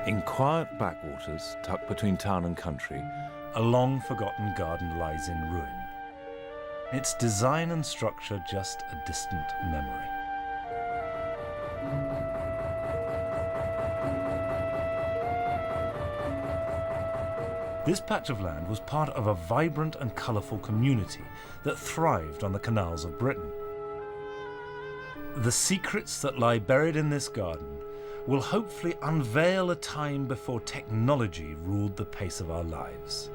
In quiet backwaters, tucked between town and country, a long-forgotten garden lies in ruin. Its design and structure just a distant memory. This patch of land was part of a vibrant and colourful community that thrived on the canals of Britain. The secrets that lie buried in this garden will hopefully unveil a time before technology ruled the pace of our lives.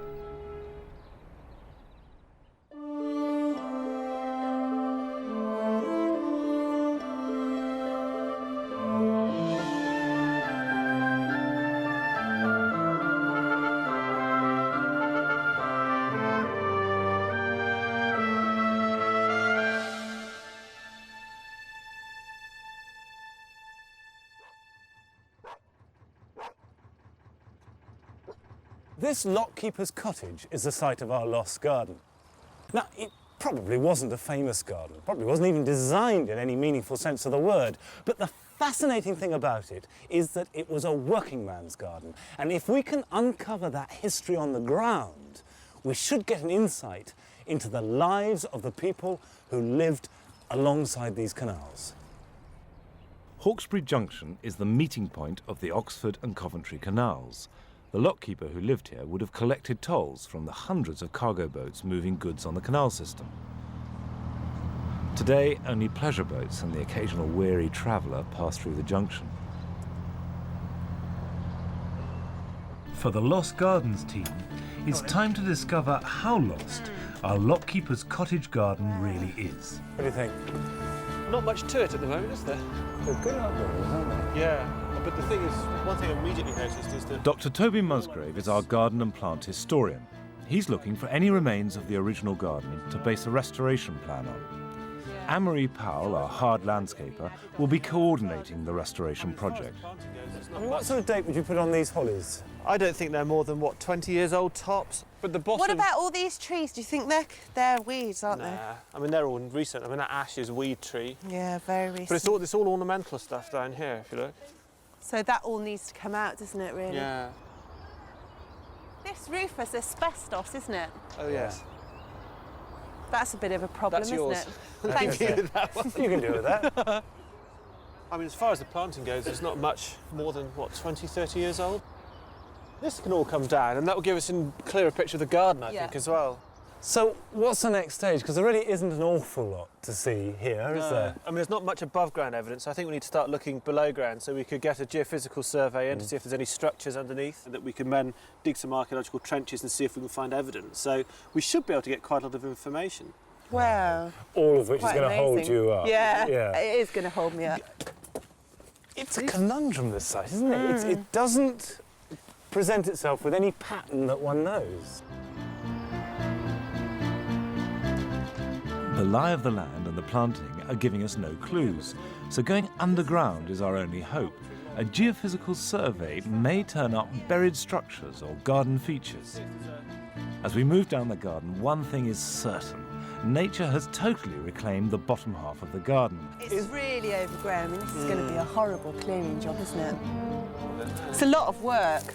This lockkeeper's cottage is the site of our lost garden. Now, it probably wasn't a famous garden, probably wasn't even designed in any meaningful sense of the word, but the fascinating thing about it is that it was a working man's garden. And if we can uncover that history on the ground, we should get an insight into the lives of the people who lived alongside these canals. Hawkesbury Junction is the meeting point of the Oxford and Coventry canals. The lockkeeper who lived here would have collected tolls from the hundreds of cargo boats moving goods on the canal system. Today, only pleasure boats and the occasional weary traveller pass through the junction. For the Lost Gardens team, it's time to discover how lost our lockkeeper's cottage garden really is. What do you think? Not much to it at the moment, is there? They're good outdoors, aren't they? Yeah, but the thing is, one thing I immediately noticed is that... Dr. Toby Musgrave is our garden and plant historian. He's looking for any remains of the original garden to base a restoration plan on. Anne-Marie Powell, our hard landscaper, will be coordinating the restoration project. I mean, what sort of date would you put on these hollies? I don't think they're more than, what, 20 years old tops? But the bottom... What about all these trees? Do you think they're weeds, aren't they? Nah, I mean, they're all recent. I mean, that ash is weed tree. Yeah, very recent. But it's all ornamental stuff down here, if you look. So that all needs to come out, doesn't it, really? Yeah. This roof is asbestos, isn't it? Oh, yes. That's a bit of a problem, That's isn't yours. it? Thank you. That one. You can do with that. I mean, as far as the planting goes, it's not much more than, what, 20, 30 years old? This can all come down, and that will give us a clearer picture of the garden, I think, as well. So, what's the next stage? Because there really isn't an awful lot to see here, is there? I mean, there's not much above ground evidence, so I think we need to start looking below ground so we could get a geophysical survey in to see if there's any structures underneath, and that we can then dig some archaeological trenches and see if we can find evidence. So we should be able to get quite a lot of information. Wow. All of which is Quite going to hold amazing. you up. Yeah, Yeah. it is going to hold me up. It's a conundrum, this site, isn't it? It doesn't present itself with any pattern that one knows. The lie of the land and the planting are giving us no clues, so going underground is our only hope. A geophysical survey may turn up buried structures or garden features. As we move down the garden, one thing is certain. Nature has totally reclaimed the bottom half of the garden. It's really overgrown. I mean, this is going to be a horrible clearing job, isn't it? It's a lot of work.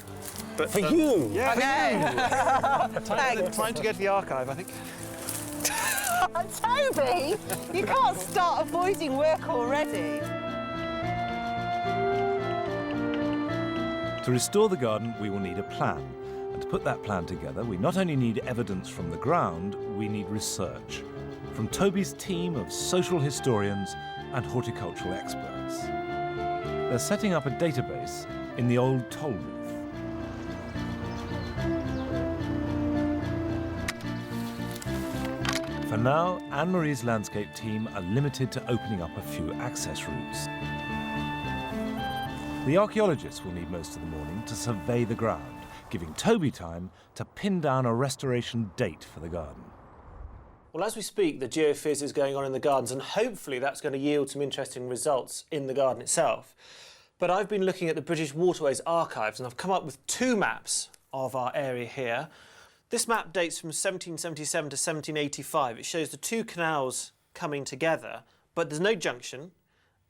But For you! Yeah, I know. Thanks. time to go to the archive, I think. Toby, you can't start avoiding work already. To restore the garden, we will need a plan. And to put that plan together, we not only need evidence from the ground, we need research. From Toby's team of social historians and horticultural experts. They're setting up a database in the old toll booth. For now, Anne-Marie's landscape team are limited to opening up a few access routes. The archaeologists will need most of the morning to survey the ground, giving Toby time to pin down a restoration date for the garden. Well, as we speak, the geophys is going on in the gardens, and hopefully that's going to yield some interesting results in the garden itself. But I've been looking at the British Waterways archives, and I've come up with two maps of our area here. This map dates from 1777 to 1785. It shows the two canals coming together, but there's no junction,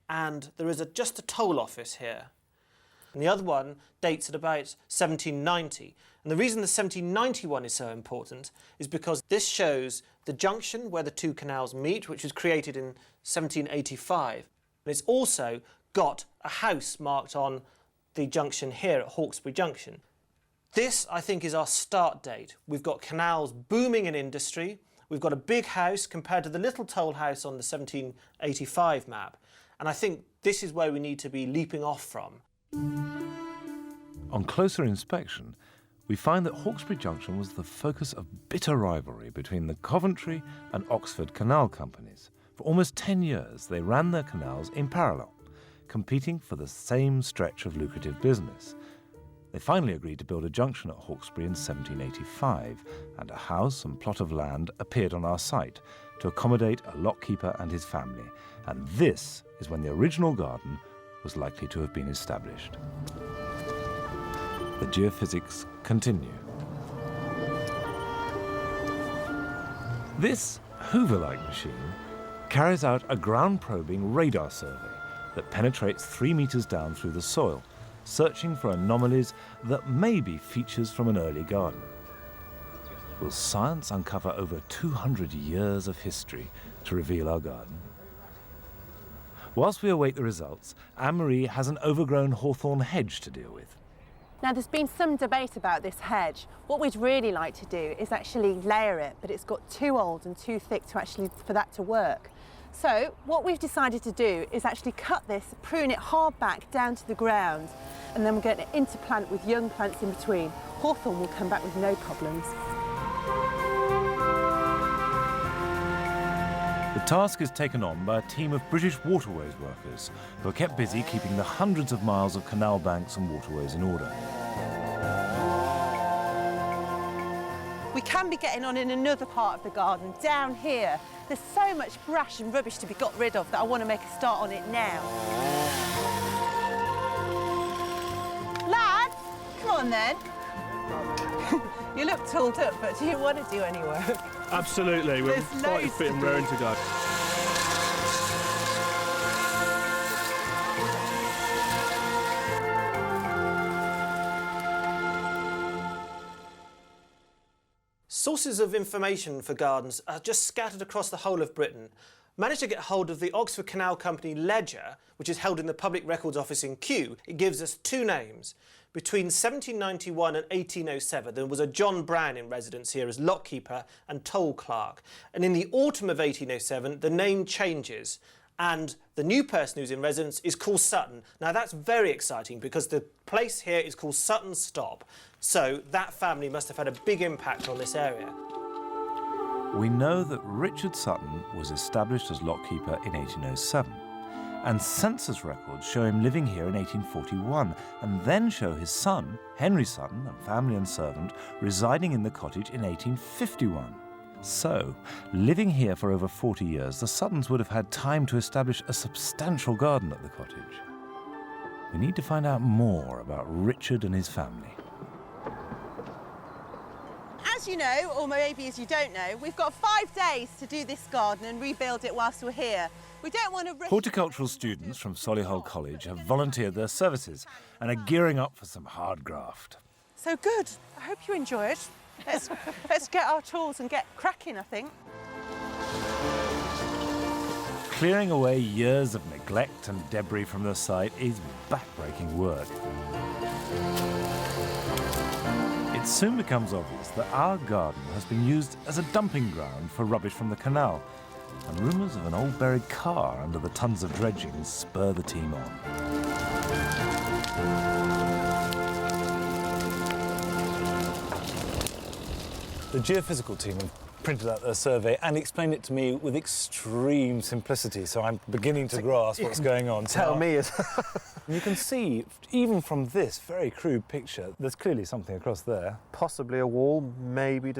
and there is just a toll office here. and the other one dates at about 1790. And the reason the 1791 is so important is because this shows the junction where the two canals meet, which was created in 1785. And it's also got a house marked on the junction here at Hawkesbury Junction. This, I think, is our start date. We've got canals booming in industry. We've got a big house compared to the little toll house on the 1785 map. And I think this is where we need to be leaping off from. On closer inspection, we find that Hawkesbury Junction was the focus of bitter rivalry between the Coventry and Oxford canal companies. For almost 10 years, they ran their canals in parallel, competing for the same stretch of lucrative business. They finally agreed to build a junction at Hawkesbury in 1785, and a house and plot of land appeared on our site to accommodate a lockkeeper and his family. And this is when the original garden was likely to have been established. The geophysics continue. This Hoover-like machine carries out a ground-probing radar survey that penetrates 3 meters down through the soil, searching for anomalies that may be features from an early garden. Will science uncover over 200 years of history to reveal our garden? Whilst we await the results, Anne-Marie has an overgrown hawthorn hedge to deal with. Now, there's been some debate about this hedge. What we'd really like to do is actually layer it, but it's got too old and too thick for that to work. So what we've decided to do is actually cut this, prune it hard back down to the ground, and then we're going to interplant with young plants in between. Hawthorn will come back with no problems. The task is taken on by a team of British waterways workers who are kept busy keeping the hundreds of miles of canal banks and waterways in order. We can be getting on in another part of the garden, down here. There's so much brash and rubbish to be got rid of that I want to make a start on it now. Lads, come on then. You look tooled up, but do you want to do any work? Absolutely, we're There's quite loads fit to and do. raring to go. Sources of information for gardens are just scattered across the whole of Britain. Managed to get hold of the Oxford Canal Company ledger, which is held in the Public Records Office in Kew. It gives us two names. Between 1791 and 1807, there was a John Brown in residence here as lockkeeper and toll clerk. And in the autumn of 1807, the name changes, and the new person who's in residence is called Sutton. Now, that's very exciting because the place here is called Sutton Stop. So that family must have had a big impact on this area. We know that Richard Sutton was established as lockkeeper in 1807, and census records show him living here in 1841, and then show his son, Henry Sutton, and family and servant, residing in the cottage in 1851. So, living here for over 40 years, the Suttons would have had time to establish a substantial garden at the cottage. We need to find out more about Richard and his family. As you know, or maybe as you don't know, we've got 5 days to do this garden and rebuild it whilst we're here. We don't want to rush... Horticultural students from Solihull College have volunteered their services and are gearing up for some hard graft. So good. I hope you enjoy it. Let's get our tools and get cracking, I think. Clearing away years of neglect and debris from the site is back-breaking work. It soon becomes obvious that our garden has been used as a dumping ground for rubbish from the canal, and rumours of an old buried car under the tons of dredging spur the team on. The geophysical team have printed out their survey and explained it to me with extreme simplicity, so I'm beginning to grasp what's going on. Tell me. You can see, even from this very crude picture, there's clearly something across there. Possibly a wall, maybe,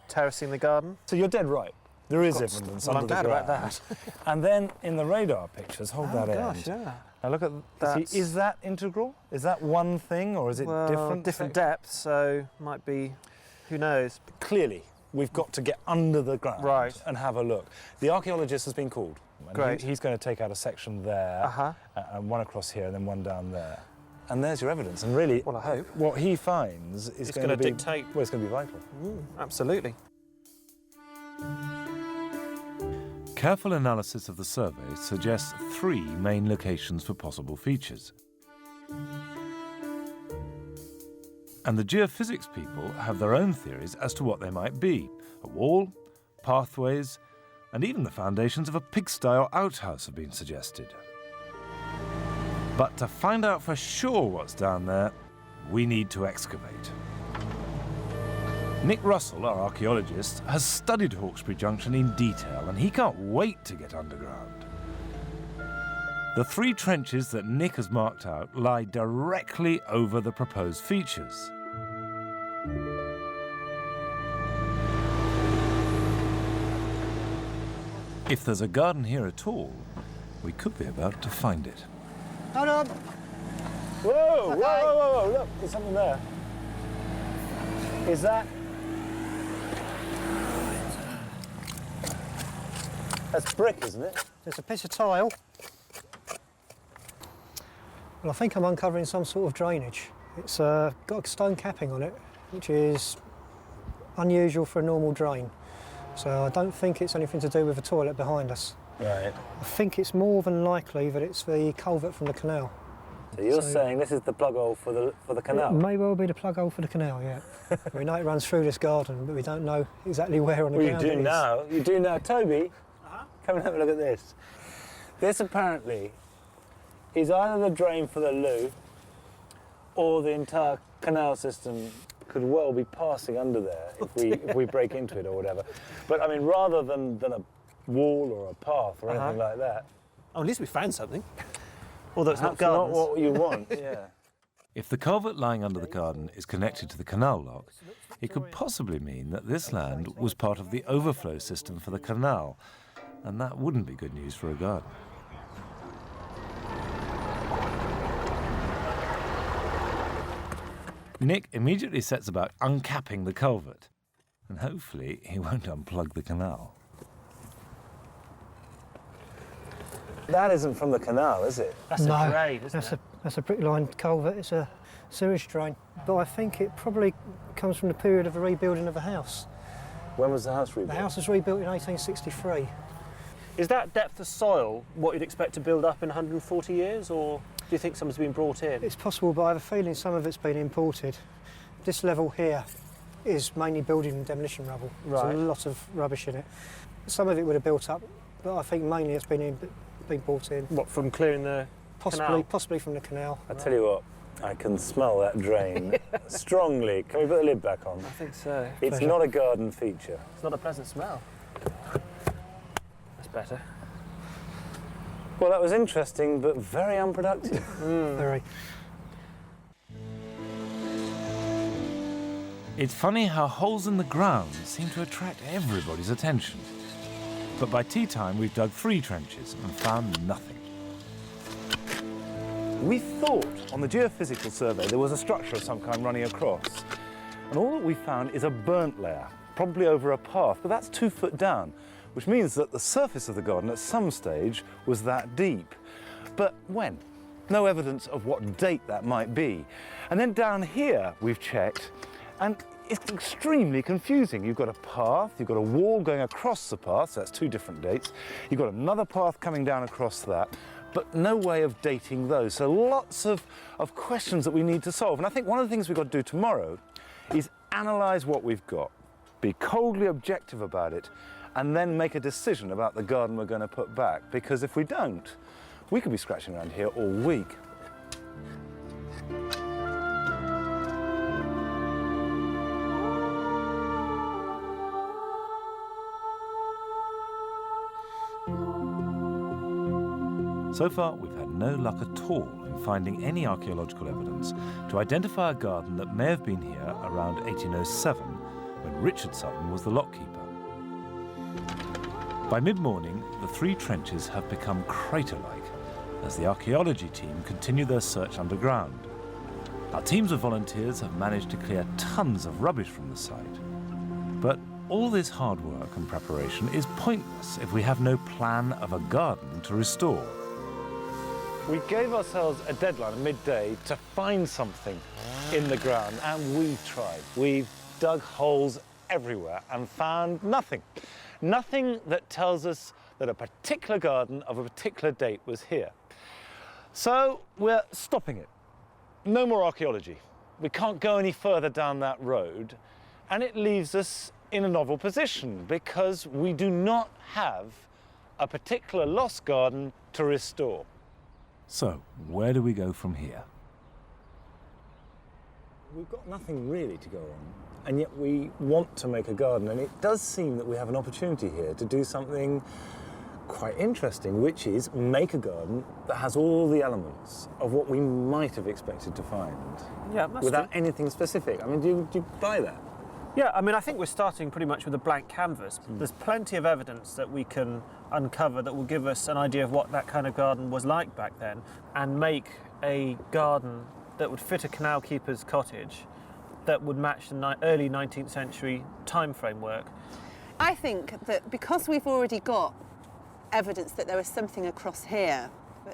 terracing the garden. So you're dead right. There is evidence under I'm the glad ground. about that. And then in the radar pictures, hold that end. yeah. Now look at that. Is that integral? Is that one thing, or is it different? Different depths, so might be, who knows. Clearly, we've got to get under the ground and have a look. The archaeologist has been called. And Great. He's going to take out a section there, Uh-huh. and one across here, and then one down there. and there's your evidence. And really, Well, I hope. what he finds is It's going to gonna dictate. Well, it's going to be vital. Absolutely. Careful analysis of the survey suggests 3 main locations for possible features. And the geophysics people have their own theories as to what they might be. A wall, pathways, and even the foundations of a pigsty or outhouse have been suggested. But to find out for sure what's down there, we need to excavate. Nick Russell, our archaeologist, has studied Hawkesbury Junction in detail, and he can't wait to get underground. The 3 trenches that Nick has marked out lie directly over the proposed features. If there's a garden here at all, we could be about to find it. Hold on. Whoa, whoa, whoa, whoa, whoa, look, there's something there. Is that... That's brick, isn't it? There's a piece of tile. Well, I think I'm uncovering some sort of drainage. It's got a stone capping on it, which is unusual for a normal drain. So I don't think it's anything to do with the toilet behind us. Right. I think it's more than likely that it's the culvert from the canal. So you're saying this is the plug hole for the canal? It may well be the plug hole for the canal, yeah. We know it runs through this garden, but we don't know exactly where on the ground it is. You do now. Toby, come and have a look at this. This apparently is either the drain for the loo or the entire canal system could well be passing under there if we break into it or whatever. But I mean, rather than a wall or a path or anything like that. Oh, at least we found something. Although it's not That's not gardens. what you want. Yeah. If the culvert lying under the garden is connected to the canal lock, it could possibly mean that this land was part of the overflow system for the canal, and that wouldn't be good news for a garden. Nick immediately sets about uncapping the culvert, and hopefully he won't unplug the canal. That isn't from the canal, is it? That's a grave, isn't it? That's a brick-lined culvert. It's a sewage drain. But I think it probably comes from the period of the rebuilding of the house. When was the house rebuilt? The house was rebuilt in 1863. Is that depth of soil what you'd expect to build up in 140 years, or do you think someone's been brought in? It's possible, but I have a feeling some of it's been imported. This level here is mainly building and demolition rubble. Right. There's a lot of rubbish in it. Some of it would have built up, but I think mainly it's been brought in. What, from clearing the canal? Possibly from the canal. I tell you what, I can smell that drain strongly. Can we put the lid back on? I think so. It's not a garden feature. It's not a pleasant smell. That's better. Well, that was interesting, but very unproductive. Very. It's funny how holes in the ground seem to attract everybody's attention. But by tea time, we've dug 3 trenches and found nothing. We thought on the geophysical survey there was a structure of some kind running across. And all that we found is a burnt layer, probably over a path, but that's 2 foot down, which means that the surface of the garden at some stage was that deep. But when? No evidence of what date that might be. And then down here we've checked, and it's extremely confusing. You've got a path, you've got a wall going across the path, so that's 2 different dates. You've got another path coming down across that, but no way of dating those. So lots of questions that we need to solve. And I think one of the things we've got to do tomorrow is analyse what we've got, be coldly objective about it, and then make a decision about the garden we're going to put back. Because if we don't, we could be scratching around here all week. So far, we've had no luck at all in finding any archaeological evidence to identify a garden that may have been here around 1807, when Richard Sutton was the lockkeeper. By mid-morning, the 3 trenches have become crater-like as the archaeology team continue their search underground. Our teams of volunteers have managed to clear tons of rubbish from the site. But all this hard work and preparation is pointless if we have no plan of a garden to restore. We gave ourselves a deadline at midday to find something in the ground, and we tried. We dug holes everywhere and found nothing. Nothing that tells us that a particular garden of a particular date was here. So we're stopping it. No more archaeology. We can't go any further down that road, and it leaves us in a novel position because we do not have a particular lost garden to restore. So, where do we go from here? We've got nothing really to go on, and yet we want to make a garden, and it does seem that we have an opportunity here to do something quite interesting, which is make a garden that has all the elements of what we might have expected to find. Yeah, that's without true. anything specific. I mean, do you buy that? Yeah, I mean, I think we're starting pretty much with a blank canvas. There's plenty of evidence that we can uncover that will give us an idea of what that kind of garden was like back then, and make a garden that would fit a canal keeper's cottage that would match the early 19th century time framework. I think that because we've already got evidence that there was something across here,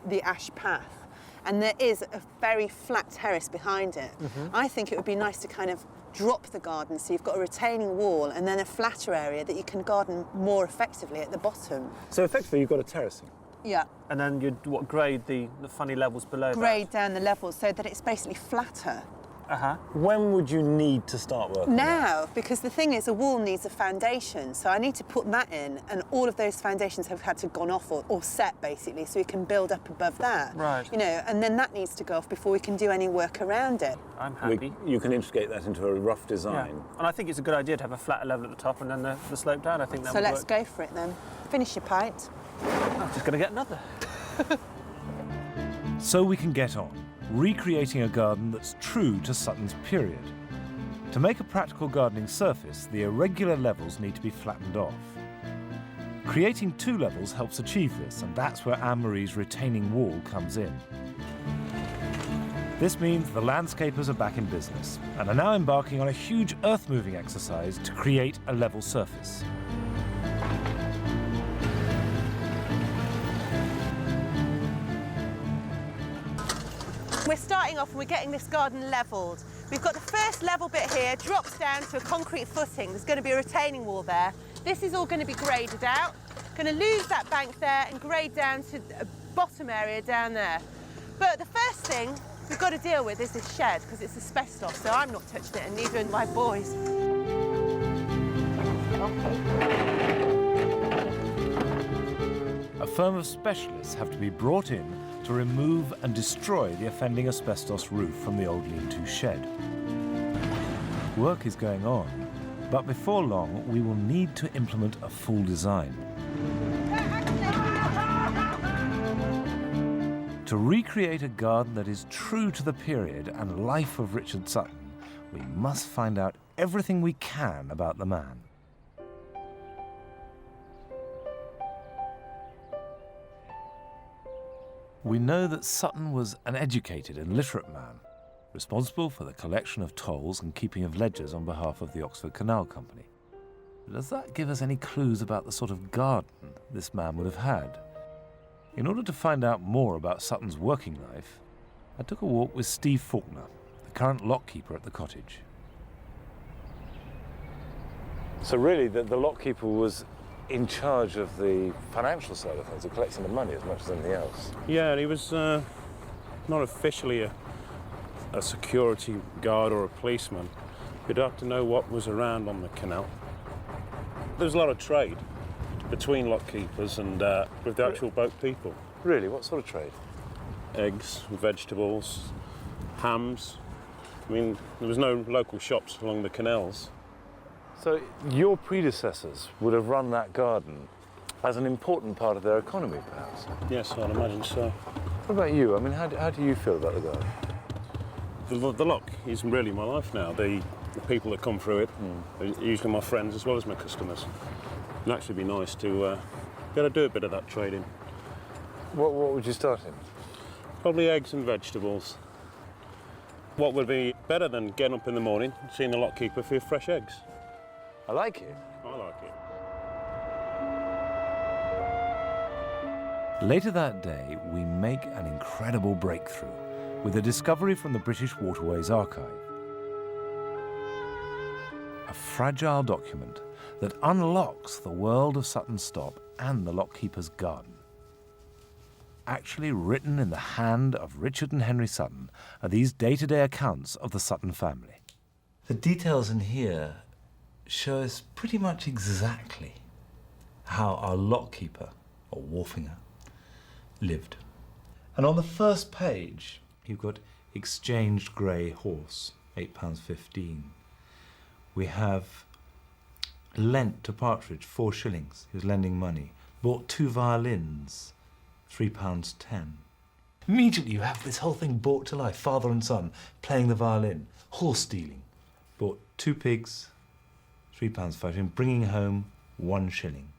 the ash path, and there is a very flat terrace behind it, I think it would be nice to kind of drop the garden so you've got a retaining wall and then a flatter area that you can garden more effectively at the bottom. So effectively you've got a terracing. Yeah. And then you'd grade the funny levels below Grade down the levels so that it's basically flatter. that. When would you need to start working? Now, because the thing is, a wall needs a foundation, so I need to put that in, and all of those foundations have had to gone off or set, basically, so we can build up above that. Right. You know, and then that needs to go off before we can do any work around it. I'm happy. You can integrate that into a rough Yeah. design. And I think it's a good idea to have a flatter level at the top and then the slope down. I think that So would let's work. go for it then. Finish your pint. I'm just going to get another. So we can get on, recreating a garden that's true to Sutton's period. To make a practical gardening surface, the irregular levels need to be flattened off. Creating two levels helps achieve this, and that's where Anne-Marie's retaining wall comes in. This means the landscapers are back in business and are now embarking on a huge earth-moving exercise to create a level surface. We're starting off and we're getting this garden levelled. We've got the first level bit here, drops down to a concrete footing. There's going to be a retaining wall there. This is all going to be graded out. Going to lose that bank there and grade down to a bottom area down there. But the first thing we've got to deal with is this shed, because it's asbestos, so I'm not touching it, and neither are my boys. A firm of specialists have to be brought in to remove and destroy the offending asbestos roof from the old lean-to shed. Work is going on, but before long we will need to implement a full design. To recreate a garden that is true to the period and life of Richard Sutton, we must find out everything we can about the man. We know that Sutton was an educated and literate man, responsible for the collection of tolls and keeping of ledgers on behalf of the Oxford Canal Company. Does that give us any clues about the sort of garden this man would have had? In order to find out more about Sutton's working life, I took a walk with Steve Faulkner, the current lock keeper at the cottage. So really, the lock keeper was in charge of the financial side of things, of collecting the money as much as anything else. Yeah, and he was not officially a security guard or a policeman. You'd have to know what was around on the canal. There was a lot of trade between lock keepers and with the actual boat people. Really, what sort of trade? Eggs, vegetables, hams. I mean, there was no local shops along the canals. So your predecessors would have run that garden as an important part of their economy, perhaps? Yes, I'd imagine so. What about you? I mean, how do you feel about the garden? The lock is really my life now. The people that come through it are usually my friends as well as my customers. It'd actually be nice to be able to do a bit of that trading. What would you start in? Probably eggs and vegetables. What would be better than getting up in the morning and seeing the lock keeper for your fresh eggs? I like it. I like it. Later that day, we make an incredible breakthrough with a discovery from the British Waterways Archive. A fragile document that unlocks the world of Sutton Stop and the lockkeeper's garden. Actually written in the hand of Richard and Henry Sutton are these day-to-day accounts of the Sutton family. The details in here show us pretty much exactly how our lockkeeper, or wharfinger, lived. And on the first page, you've got exchanged grey horse, £8.15. We have lent to Partridge 4 shillings, he was lending money. Bought 2 violins, £3.10. Immediately you have this whole thing brought to life, father and son playing the violin, horse stealing. Bought 2 pigs, £3.15, bringing home 1 shilling.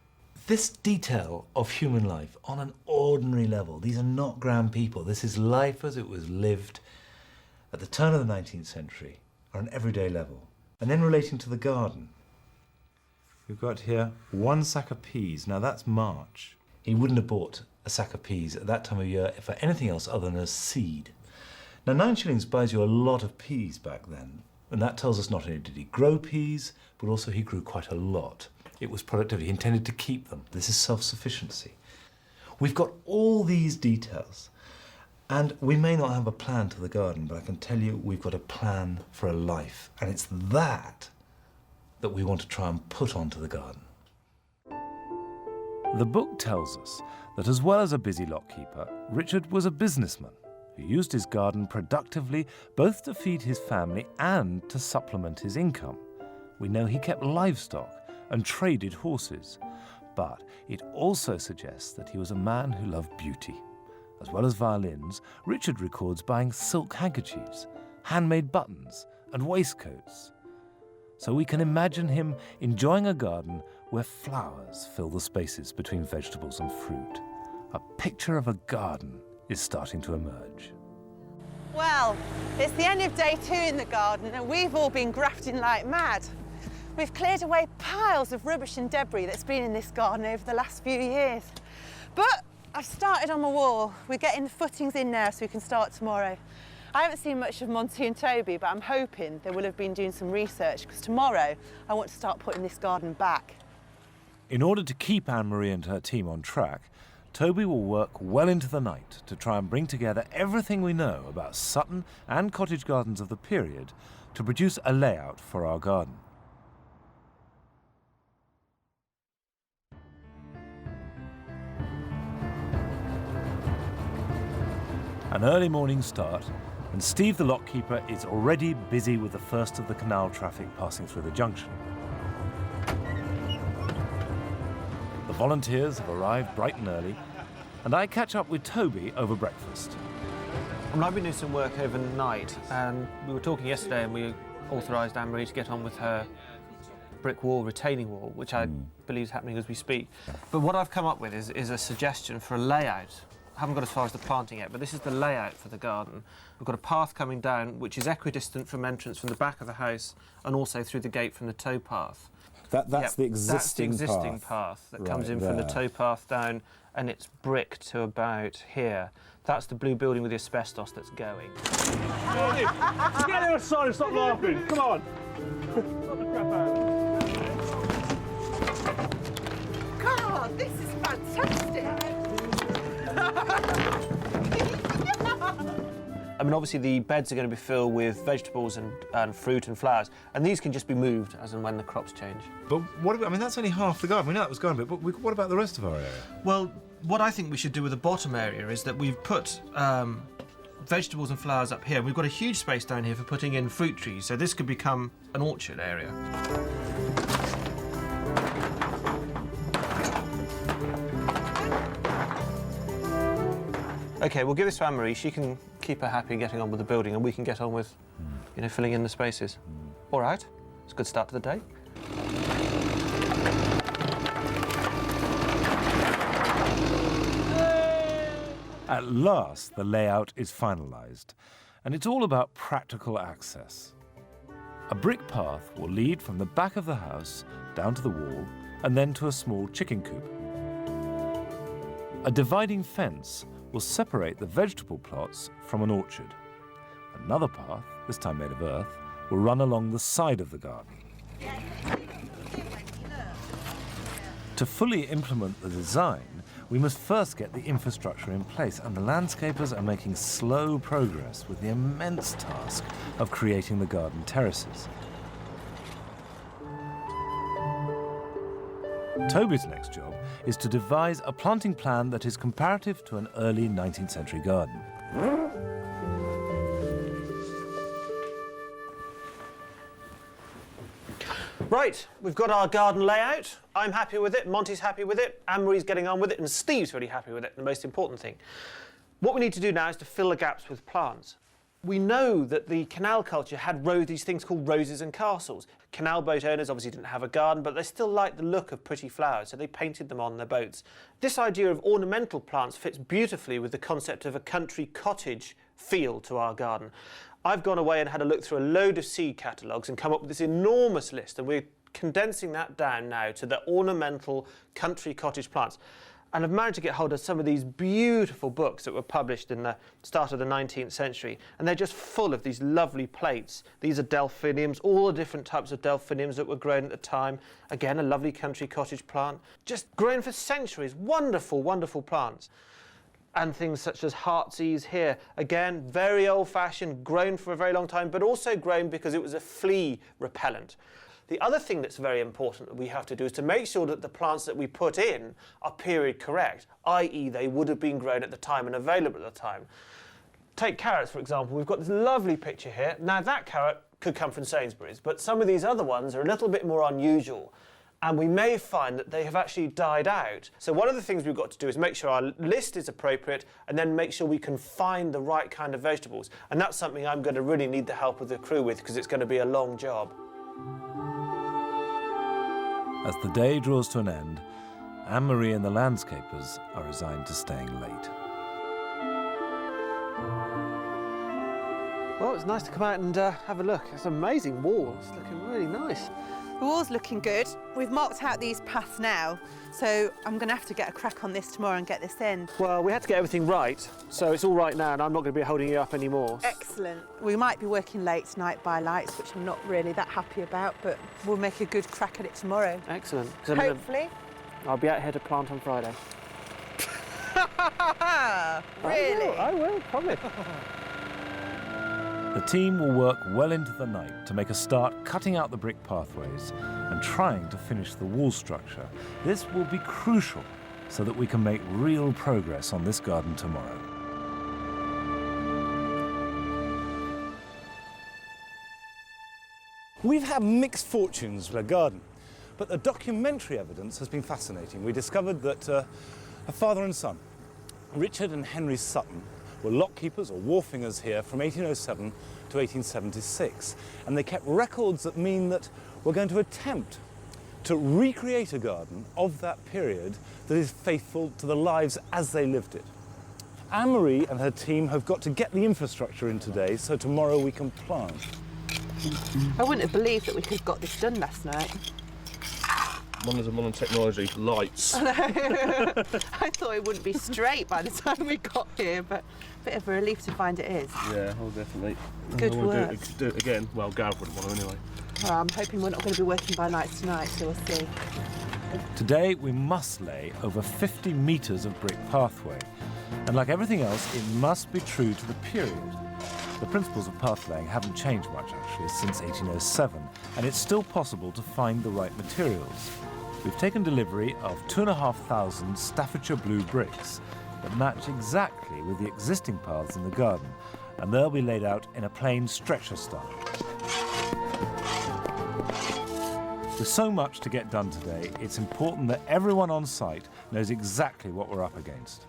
This detail of human life on an ordinary level, these are not grand people, this is life as it was lived at the turn of the 19th century on an everyday level. And then relating to the garden, we've got here 1 sack of peas. Now that's March. He wouldn't have bought a sack of peas at that time of year for anything else other than a seed. Now 9 shillings buys you a lot of peas back then, and that tells us not only did he grow peas, but also he grew quite a lot. It was productivity, he intended to keep them. This is self-sufficiency. We've got all these details, and we may not have a plan to the garden, but I can tell you we've got a plan for a life, and it's that we want to try and put onto the garden. The book tells us that as well as a busy lockkeeper, Richard was a businessman who used his garden productively both to feed his family and to supplement his income. We know he kept livestock and traded horses, but it also suggests that he was a man who loved beauty. As well as violins, Richard records buying silk handkerchiefs, handmade buttons and waistcoats. So we can imagine him enjoying a garden where flowers fill the spaces between vegetables and fruit. A picture of a garden is starting to emerge. Well, it's the end of day 2 in the garden and we've all been grafting like mad. We've cleared away piles of rubbish and debris that's been in this garden over the last few years. But I've started on my wall. We're getting the footings in now so we can start tomorrow. I haven't seen much of Monty and Toby, but I'm hoping they will have been doing some research because tomorrow I want to start putting this garden back. In order to keep Anne-Marie and her team on track, Toby will work well into the night to try and bring together everything we know about Sutton and cottage gardens of the period to produce a layout for our garden. An early morning start, and Steve the lockkeeper is already busy with the first of the canal traffic passing through the junction. The volunteers have arrived bright and early, and I catch up with Toby over breakfast. I mean, I've been doing some work overnight, and we were talking yesterday, and we authorised Anne-Marie to get on with her brick wall, retaining wall, which I believe is happening as we speak. But what I've come up with is a suggestion for a layout. I haven't got as far as the planting yet, but this is the layout for the garden. We've got a path coming down, which is equidistant from entrance from the back of the house and also through the gate from the towpath. That's the existing path that comes in from the towpath down, and it's brick to about here. That's the blue building with the asbestos that's going. Get outside and stop laughing. Come on. Stop the crap out. God, this is fantastic! I mean, obviously the beds are going to be filled with vegetables and fruit and flowers, and these can just be moved as and when the crops change. But what about, I mean, that's only half the garden. We know that was garden, but what about the rest of our area? Well, what I think we should do with the bottom area is that we've put vegetables and flowers up here. We've got a huge space down here for putting in fruit trees, so this could become an orchard area. OK, we'll give this to Anne-Marie. She can keep her happy getting on with the building, and we can get on with, you know, filling in the spaces. All right, it's a good start to the day. At last, the layout is finalised, and it's all about practical access. A brick path will lead from the back of the house down to the wall and then to a small chicken coop. A dividing fence will separate the vegetable plots from an orchard. Another path, this time made of earth, will run along the side of the garden. To fully implement the design, we must first get the infrastructure in place, and the landscapers are making slow progress with the immense task of creating the garden terraces. Toby's next job is to devise a planting plan that is comparative to an early 19th century garden. Right, we've got our garden layout. I'm happy with it, Monty's happy with it, Anne-Marie's getting on with it, and Steve's really happy with it, the most important thing. What we need to do now is to fill the gaps with plants. We know that the canal culture had these things called roses and castles. Canal boat owners obviously didn't have a garden, but they still liked the look of pretty flowers, so they painted them on their boats. This idea of ornamental plants fits beautifully with the concept of a country cottage feel to our garden. I've gone away and had a look through a load of seed catalogues and come up with this enormous list, and we're condensing that down now to the ornamental country cottage plants. And I've managed to get hold of some of these beautiful books that were published in the start of the 19th century, and they're just full of these lovely plates. These are delphiniums, all the different types of delphiniums that were grown at the time. Again, a lovely country cottage plant, just grown for centuries. Wonderful, wonderful plants. And things such as heartsease here. Again, very old-fashioned, grown for a very long time, but also grown because it was a flea repellent. The other thing that's very important that we have to do is to make sure that the plants that we put in are period correct, i.e. they would have been grown at the time and available at the time. Take carrots, for example. We've got this lovely picture here. Now, that carrot could come from Sainsbury's, but some of these other ones are a little bit more unusual, and we may find that they have actually died out. So one of the things we've got to do is make sure our list is appropriate, and then make sure we can find the right kind of vegetables. And that's something I'm going to really need the help of the crew with, because it's going to be a long job. As the day draws to an end, Anne-Marie and the landscapers are resigned to staying late. Well, it's nice to come out and have a look. It's an amazing wall. It's looking really nice. The wall's looking good. We've marked out these paths now, so I'm going to have to get a crack on this tomorrow and get this in. Well, we had to get everything right, so it's all right now, and I'm not going to be holding you up anymore. Excellent. We might be working late tonight by lights, which I'm not really that happy about, but we'll make a good crack at it tomorrow. Excellent. Hopefully. I'll be out here to plant on Friday. Really? I will, promise. The team will work well into the night to make a start cutting out the brick pathways and trying to finish the wall structure. This will be crucial so that we can make real progress on this garden tomorrow. We've had mixed fortunes with a garden, but the documentary evidence has been fascinating. We discovered that a father and son, Richard and Henry Sutton, were lockkeepers or wharfingers here from 1807 to 1876. And they kept records that mean that we're going to attempt to recreate a garden of that period that is faithful to the lives as they lived it. Anne-Marie and her team have got to get the infrastructure in today so tomorrow we can plant. I wouldn't have believed that we could have got this done last night. Wonders of modern technology, lights. I thought it wouldn't be straight by the time we got here, but a bit of a relief to find it is. Yeah, oh, definitely. Good I wanna work. do it again. Well, Gav wouldn't want to anyway. Well, I'm hoping we're not going to be working by night tonight, so we'll see. Today we must lay over 50 metres of brick pathway, and like everything else, it must be true to the period. The principles of path laying haven't changed much actually since 1807, and it's still possible to find the right materials. We've taken delivery of 2,500 Staffordshire blue bricks that match exactly with the existing paths in the garden, and they'll be laid out in a plain stretcher style. With so much to get done today, it's important that everyone on site knows exactly what we're up against.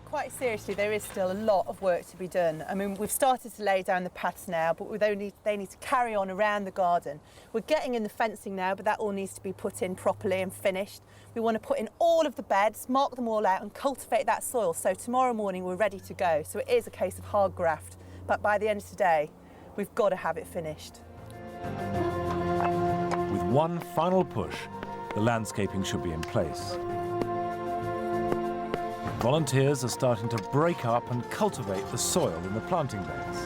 Quite seriously, there is still a lot of work to be done. I mean, we've started to lay down the paths now, but they need to carry on around the garden. We're getting in the fencing now, but that all needs to be put in properly and finished. We want to put in all of the beds, mark them all out and cultivate that soil, so tomorrow morning we're ready to go. So it is a case of hard graft, but by the end of today, we've got to have it finished. With one final push, the landscaping should be in place. Volunteers are starting to break up and cultivate the soil in the planting beds.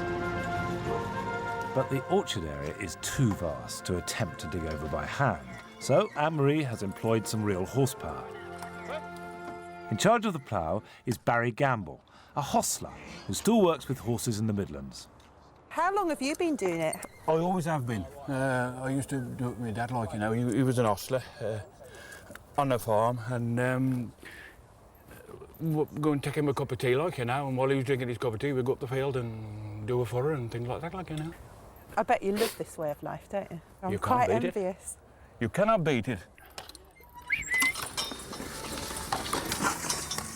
But the orchard area is too vast to attempt to dig over by hand, so Anne-Marie has employed some real horsepower. In charge of the plough is Barry Gamble, a hostler who still works with horses in the Midlands. How long have you been doing it? I always have been. I used to do it with my dad, like, you know, he was an hostler on the farm, and go and take him a cup of tea, like, you know, and while he was drinking his cup of tea, we'd go up the field and do a furrow and things like that, like, you know. I bet you love this way of life, don't you? I'm You can't quite beat it. envious. You cannot beat it.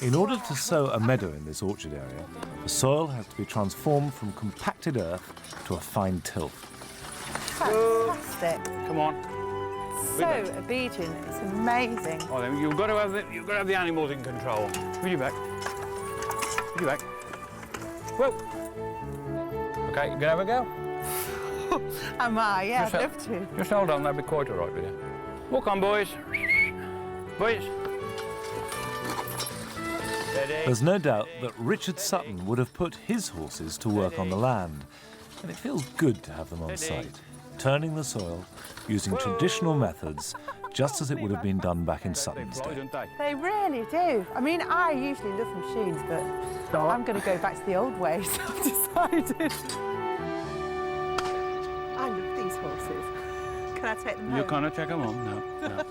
In order to sow a meadow in this orchard area, the soil has to be transformed from compacted earth to a fine tilth. Fantastic. Come on. So obedient. It's amazing. Oh, then you've got to have the animals in control. With your back. With your back. Whoa. Okay, you gonna have a go? Am I? Yeah, Just I'd love to. Just hold on, that'll be quite all right with you. Walk on, boys. Boys. Steady. There's no doubt that Richard Sutton would have put his horses to work on the land, and it feels good to have them on site, turning the soil using traditional methods, just as it would have been done back in Sutton's day. They really do. I mean, I usually love machines, but I'm going to go back to the old ways, I've decided. I love these horses. Can I take them home? You can't take them home, no.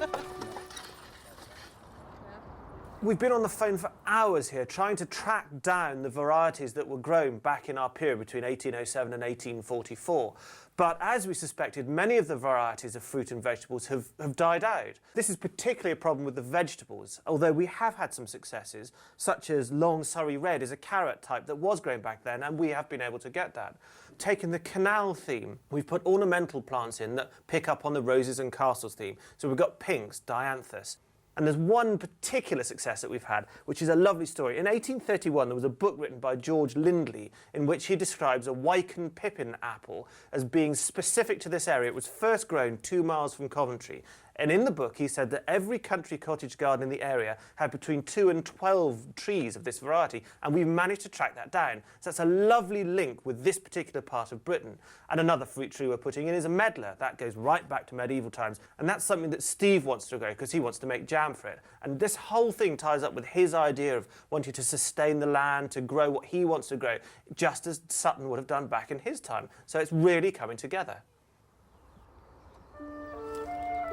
We've been on the phone for hours here trying to track down the varieties that were grown back in our period between 1807 and 1844. But as we suspected, many of the varieties of fruit and vegetables have died out. This is particularly a problem with the vegetables, although we have had some successes, such as Long Surrey Red is a carrot type that was grown back then, and we have been able to get that. Taking the canal theme, we've put ornamental plants in that pick up on the roses and castles theme. So we've got pinks, dianthus. And there's one particular success that we've had, which is a lovely story. In 1831, there was a book written by George Lindley in which he describes a Wyken pippin apple as being specific to this area. It was first grown 2 miles from Coventry. And in the book, he said that every country cottage garden in the area had between 2 and 12 trees of this variety, and we've managed to track that down. So that's a lovely link with this particular part of Britain. And another fruit tree we're putting in is a medlar. That goes right back to medieval times, and that's something that Steve wants to grow because he wants to make jam for it. And this whole thing ties up with his idea of wanting to sustain the land, to grow what he wants to grow, just as Sutton would have done back in his time. So it's really coming together.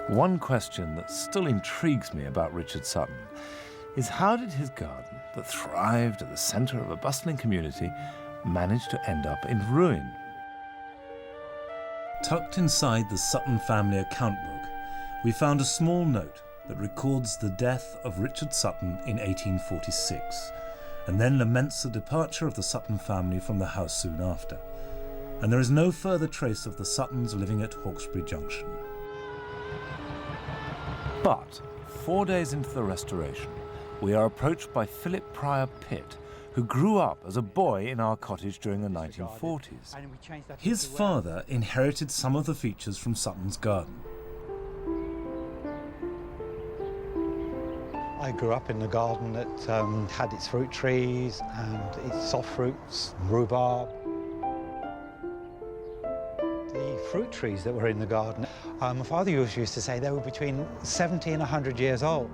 One question that still intrigues me about Richard Sutton is how did his garden, that thrived at the centre of a bustling community, manage to end up in ruin? Tucked inside the Sutton family account book, we found a small note that records the death of Richard Sutton in 1846, and then laments the departure of the Sutton family from the house soon after. And there is no further trace of the Suttons living at Hawkesbury Junction. But 4 days into the restoration, we are approached by Philip Pryor Pitt, who grew up as a boy in our cottage during the 1940s. His father inherited some of the features from Sutton's garden. I grew up in the garden that had its fruit trees and its soft fruits, rhubarb. The fruit trees that were in the garden, my father used to say they were between 70 and 100 years old.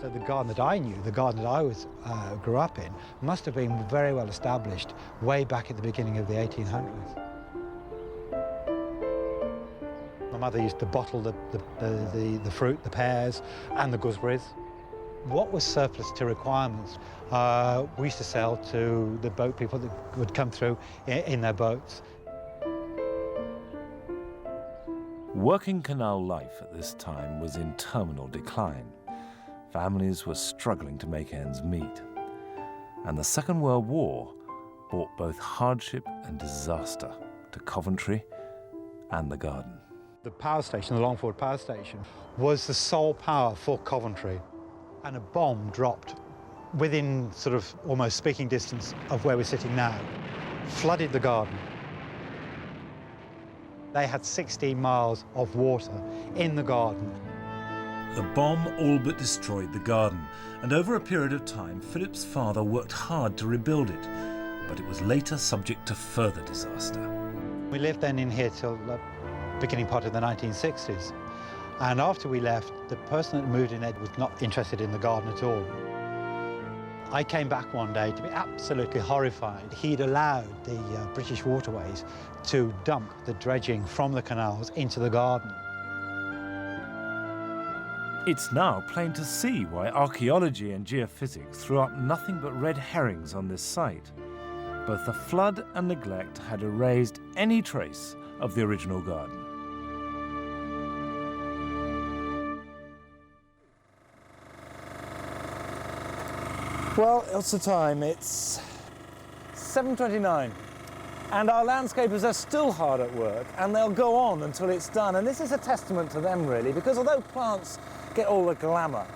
So the garden that I knew, the garden that I grew up in, must have been very well established way back at the beginning of the 1800s. My mother used to bottle the fruit, the pears and the gooseberries. What was surplus to requirements, we used to sell to the boat people that would come through in their boats. Working canal life at this time was in terminal decline. Families were struggling to make ends meet. And the Second World War brought both hardship and disaster to Coventry and the garden. The power station, the Longford power station, was the sole power for Coventry. And a bomb dropped within sort of almost speaking distance of where we're sitting now, flooded the garden. They had 16 miles of water in the garden. The bomb all but destroyed the garden, and over a period of time, Philip's father worked hard to rebuild it, but it was later subject to further disaster. We lived then in here till the beginning part of the 1960s. And after we left, the person that moved in Ed was not interested in the garden at all. I came back one day to be absolutely horrified. He'd allowed the British Waterways to dump the dredging from the canals into the garden. It's now plain to see why archaeology and geophysics threw up nothing but red herrings on this site. Both the flood and neglect had erased any trace of the original garden. Well, what's the time? It's 7:29, and our landscapers are still hard at work, and they'll go on until it's done. And this is a testament to them, really, because although plants get all the glamour,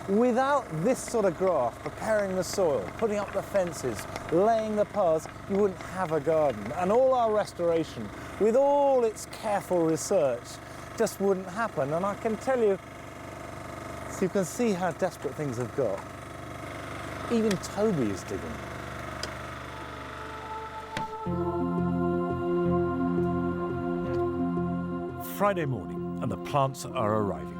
without this sort of graft, preparing the soil, putting up the fences, laying the paths, you wouldn't have a garden. And all our restoration, with all its careful research, just wouldn't happen. And I can tell you, so you can see how desperate things have got. Even Toby is digging. Friday morning, and the plants are arriving.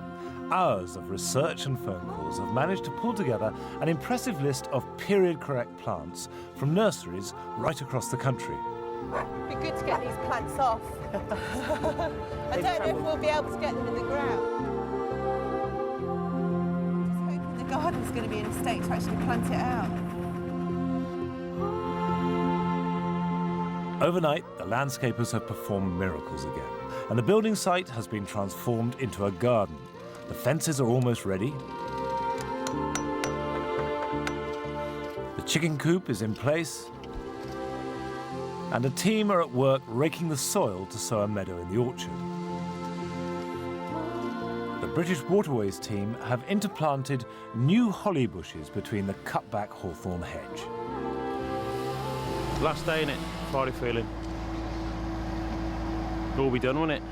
Hours of research and phone calls have managed to pull together an impressive list of period-correct plants from nurseries right across the country. It'd be good to get these plants off. I don't know if we'll be able to get them in the ground. Just hoping the garden's going to be in a state to actually plant it out. Overnight, the landscapers have performed miracles again, and the building site has been transformed into a garden. The fences are almost ready. The chicken coop is in place, and a team are at work raking the soil to sow a meadow in the orchard. The British Waterways team have interplanted new holly bushes between the cut-back hawthorn hedge. Last day, innit? Friday feeling. It'll all be done, won't it?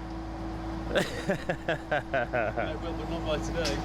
It will, but not by today.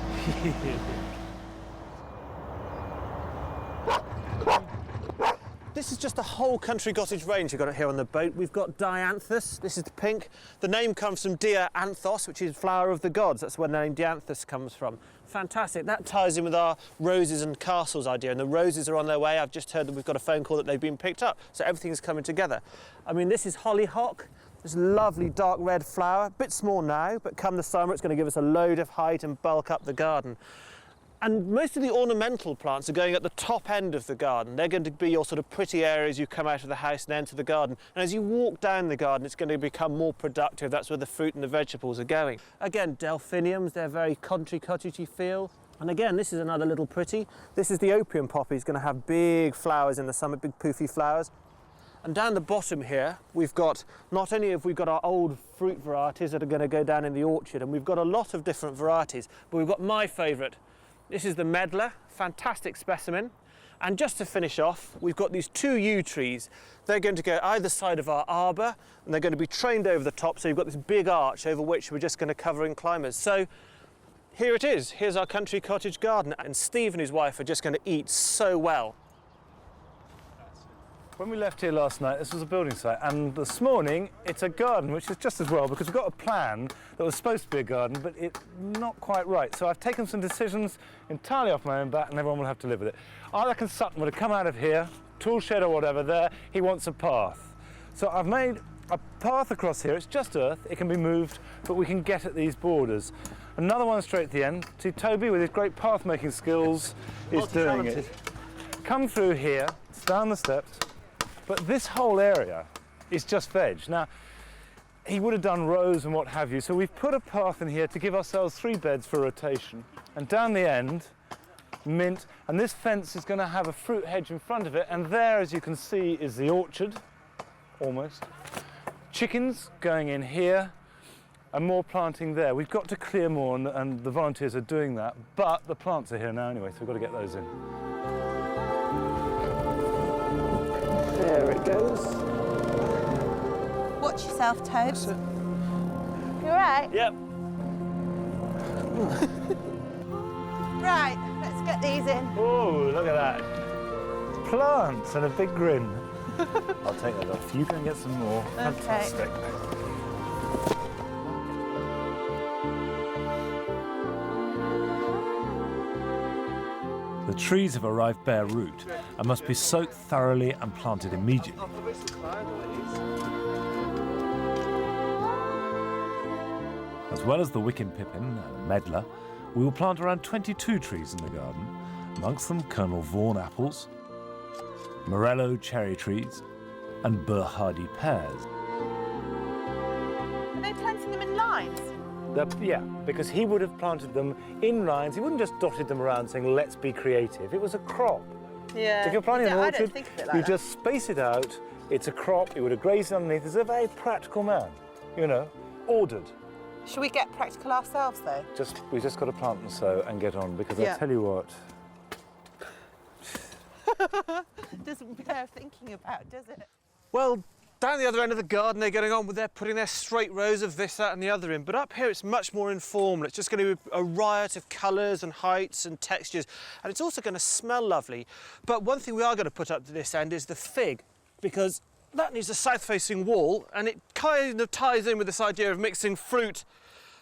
This is just a whole country cottage range we've got here on the boat. We've got dianthus, this is the pink. The name comes from Dia Anthos, which is flower of the gods. That's where the name dianthus comes from. Fantastic. That ties in with our roses and castles idea, and the roses are on their way. I've just heard that we've got a phone call that they've been picked up, so everything's coming together. I mean, this is hollyhock. This lovely dark red flower, a bit small now, but come the summer it's going to give us a load of height and bulk up the garden. And most of the ornamental plants are going at the top end of the garden. They're going to be your sort of pretty areas you come out of the house and enter the garden. And as you walk down the garden, it's going to become more productive. That's where the fruit and the vegetables are going. Again, delphiniums, they're very country cottagey feel. And again, this is another little pretty. This is the opium poppy. It's going to have big flowers in the summer, big poofy flowers. And down the bottom here, we've got, not only have we got our old fruit varieties that are going to go down in the orchard, and we've got a lot of different varieties, but we've got my favourite. This is the medlar, fantastic specimen. And just to finish off, we've got these two yew trees. They're going to go either side of our arbour, and they're going to be trained over the top, so you've got this big arch over which we're just going to cover in climbers. So here it is. Here's our country cottage garden, and Steve and his wife are just going to eat so well. When we left here last night, this was a building site, and this morning it's a garden, which is just as well, because we've got a plan that was supposed to be a garden, but it's not quite right. So I've taken some decisions entirely off my own bat, and everyone will have to live with it. I reckon Sutton would have come out of here, tool shed or whatever there, he wants a path. So I've made a path across here. It's just earth, it can be moved, but we can get at these borders. Another one straight at the end. See, Toby, with his great path-making skills, is doing it. Come through here, it's down the steps. But this whole area is just veg. Now, he would have done rows and what have you, so we've put a path in here to give ourselves 3 beds for rotation. And down the end, mint, and this fence is going to have a fruit hedge in front of it, and there, as you can see, is the orchard, almost. Chickens going in here, and more planting there. We've got to clear more, and the volunteers are doing that, but the plants are here now anyway, so we've got to get those in. There it goes. Watch yourself, Tobes. You all right? Yep. goes in. Oh, look at that. Plants and a big grin. I'll take that off. You can get some more. Okay. Fantastic. The trees have arrived bare root and must be soaked thoroughly and planted immediately. As well as the Wicken Pippin and Medlar, we will plant around 22 trees in the garden, amongst them Colonel Vaughan apples, Morello cherry trees, and Burhardy pears. Are they planting them in lines? Yeah, because he would have planted them in lines. He wouldn't just dotted them around saying, let's be creative. It was a crop. Yeah. If you're planting an I orchard, don't think of it like you that. just space it out. It's a crop. He would have grazed underneath. He's a very practical man, you know, ordered. Should we get practical ourselves, though? We just got to plant and sow and get on, because Yeah. I tell you what, Doesn't bear thinking about, does it? Well, down the other end of the garden, they're getting on with putting their straight rows of this, that and the other in. But up here, it's much more informal. It's just going to be a riot of colours and heights and textures. And it's also going to smell lovely. But one thing we are going to put up to this end is the fig, because that needs a south-facing wall, and it kind of ties in with this idea of mixing fruit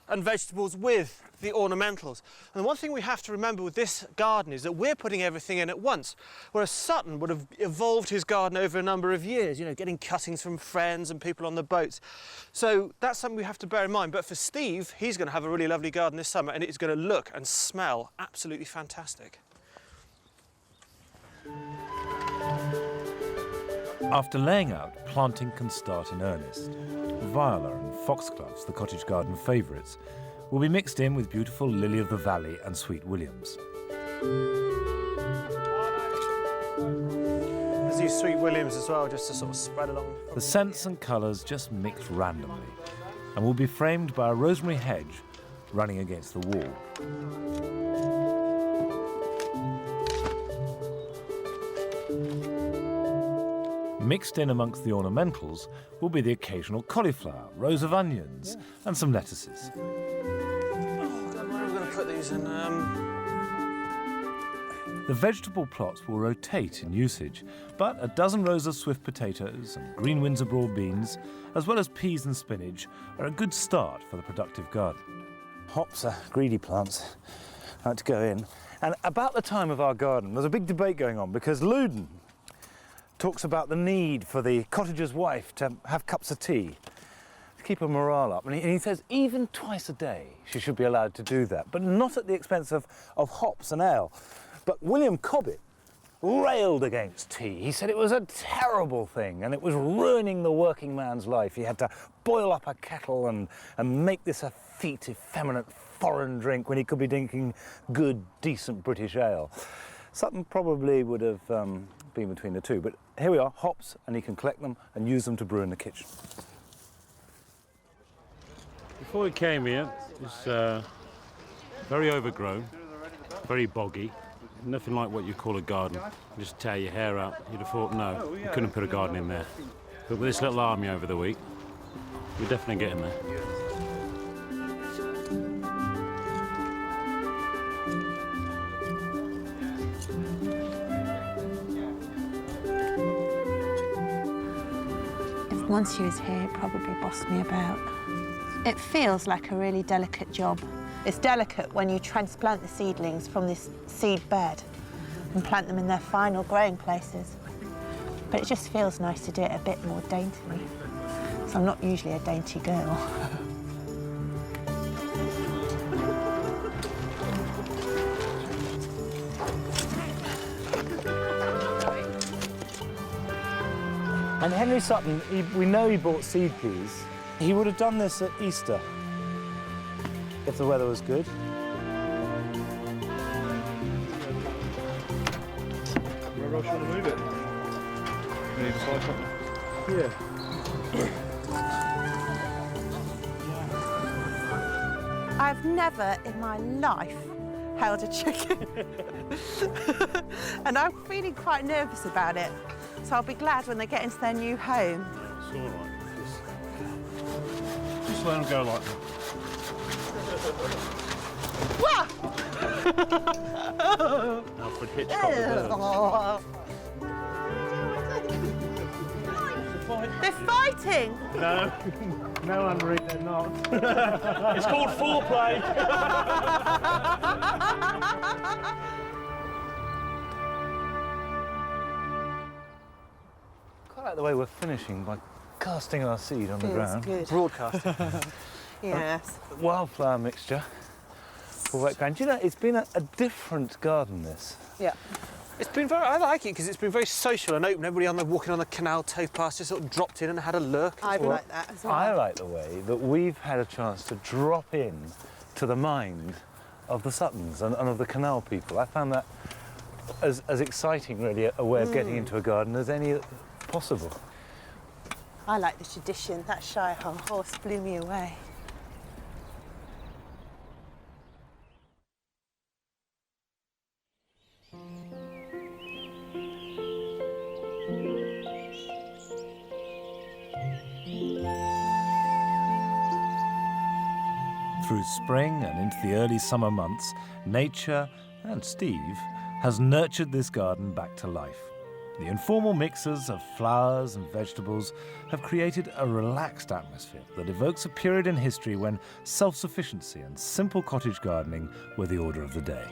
and vegetables with the ornamentals. And the one thing we have to remember with this garden is that we're putting everything in at once, whereas Sutton would have evolved his garden over a number of years, you know, getting cuttings from friends and people on the boats. So that's something we have to bear in mind. But for Steve, he's going to have a really lovely garden this summer, and it's going to look and smell absolutely fantastic. after laying out, planting can start in earnest. Viola and foxgloves, the cottage garden favourites, will be mixed in with beautiful lily of the valley and sweet williams. There's these sweet williams as well, just to sort of spread along. The scents and colours just mix randomly and will be framed by a rosemary hedge running against the wall. Mixed in amongst the ornamentals will be the occasional cauliflower, rows of onions, and some lettuces. Oh, God, where are we going to put these in? The vegetable plots will rotate in usage, but a dozen rows of swift potatoes and green Windsor broad beans, as well as peas and spinach, are a good start for the productive garden. Hops are greedy plants, like to go in. And about the time of our garden, there's a big debate going on because Loudon talks about the need for the cottager's wife to have cups of tea to keep her morale up. And he says even twice a day she should be allowed to do that, but not at the expense of hops and ale. But William Cobbett railed against tea. He said it was a terrible thing and it was ruining the working man's life. He had to boil up a kettle and make this a effete, effeminate foreign drink when he could be drinking good, decent British ale. Sutton probably would have been between the two, but here we are, hops, and he can collect them and use them to brew in the kitchen. Before we came here, it was very overgrown, very boggy. Nothing like what you call a garden. You just tear your hair out. You'd have thought, no, you couldn't put a garden in there. But with this little army over the week, we're definitely getting there. If once she was here, it probably bossed me about. It feels like a really delicate job. It's delicate when you transplant the seedlings from this seed bed and plant them in their final growing places. But it just feels nice to do it a bit more daintily. So I'm not usually a dainty girl. And Henry Sutton, we know he bought seed peas. He would have done this at Easter, if the weather was good. Where else you want to move it? You need to slide something? Yeah. I've never in my life held a chicken. And I'm feeling quite nervous about it. So I'll be glad when they get into their new home. It's all right. Just let them go like that. Wah! Alfred Hitchcock the bird. They're fighting. No, no, Henry, they're not. It's called foreplay. Quite like the way we're finishing by casting our seed on the Feels ground. good. Broadcasting. Yes. Wildflower mixture for wet ground. Do you know, it's been a different garden, this. Yeah. It's been very, I like it because it's been very social and open. Everybody walking on the canal towpath just sort of dropped in and had a look. I like that as well. I like the way that we've had a chance to drop in to the mind of the Suttons and of the canal people. I found that as exciting, really, a way of getting into a garden as any possible. I like the tradition. That Shire horse blew me away. Through spring and into the early summer months, nature, and Steve, has nurtured this garden back to life. The informal mixes of flowers and vegetables have created a relaxed atmosphere that evokes a period in history when self-sufficiency and simple cottage gardening were the order of the day.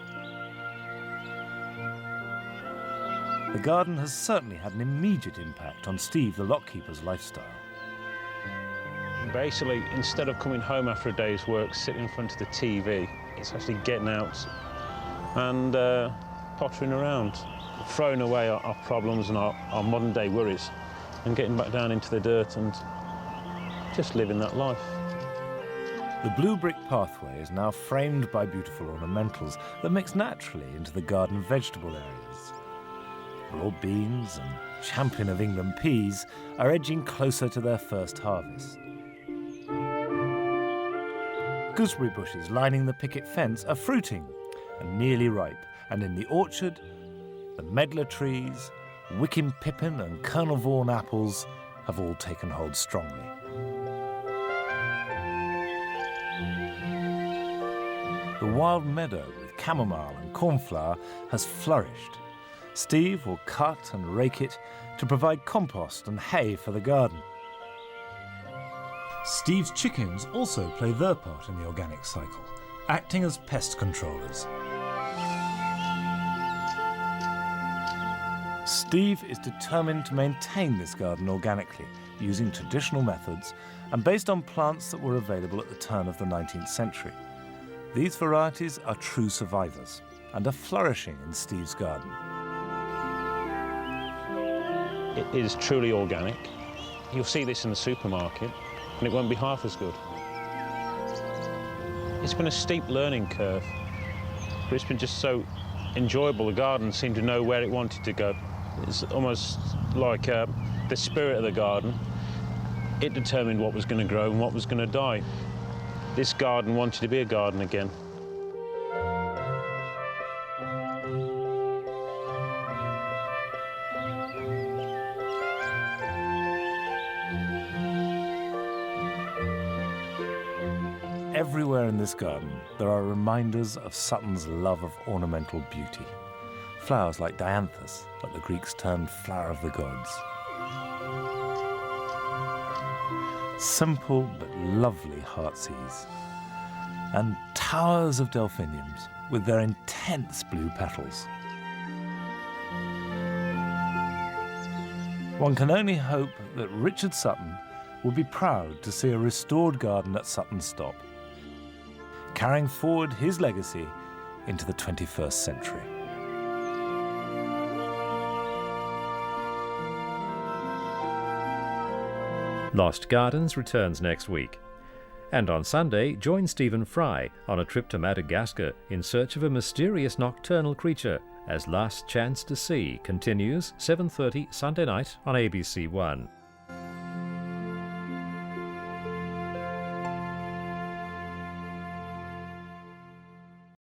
The garden has certainly had an immediate impact on Steve the lockkeeper's lifestyle. Basically, instead of coming home after a day's work, sitting in front of the TV, it's actually getting out and pottering around, throwing away our problems and our modern-day worries and getting back down into the dirt and just living that life. The blue brick pathway is now framed by beautiful ornamentals that mix naturally into the garden vegetable areas. Broad beans and champion of England peas are edging closer to their first harvest. Gooseberry bushes lining the picket fence are fruiting and nearly ripe, and in the orchard, the medlar trees, Wickham pippin and Colonel Vaughan apples have all taken hold strongly. The wild meadow with chamomile and cornflower has flourished. Steve will cut and rake it to provide compost and hay for the garden. Steve's chickens also play their part in the organic cycle, acting as pest controllers. Steve is determined to maintain this garden organically, using traditional methods and based on plants that were available at the turn of the 19th century. These varieties are true survivors and are flourishing in Steve's garden. It is truly organic. You'll see this in the supermarket, and it won't be half as good. It's been a steep learning curve, but it's been just so enjoyable. The garden seemed to know where it wanted to go. It's almost like the spirit of the garden. It determined what was going to grow and what was going to die. This garden wanted to be a garden again. Everywhere in this garden, there are reminders of Sutton's love of ornamental beauty. Flowers like dianthus, like the Greeks termed flower of the gods. Simple but lovely heartsease. And towers of delphiniums with their intense blue petals. One can only hope that Richard Sutton will be proud to see a restored garden at Sutton Stop, carrying forward his legacy into the 21st century. Lost Gardens returns next week. And on Sunday, join Stephen Fry on a trip to Madagascar in search of a mysterious nocturnal creature as Last Chance to See continues 7:30 Sunday night on ABC One.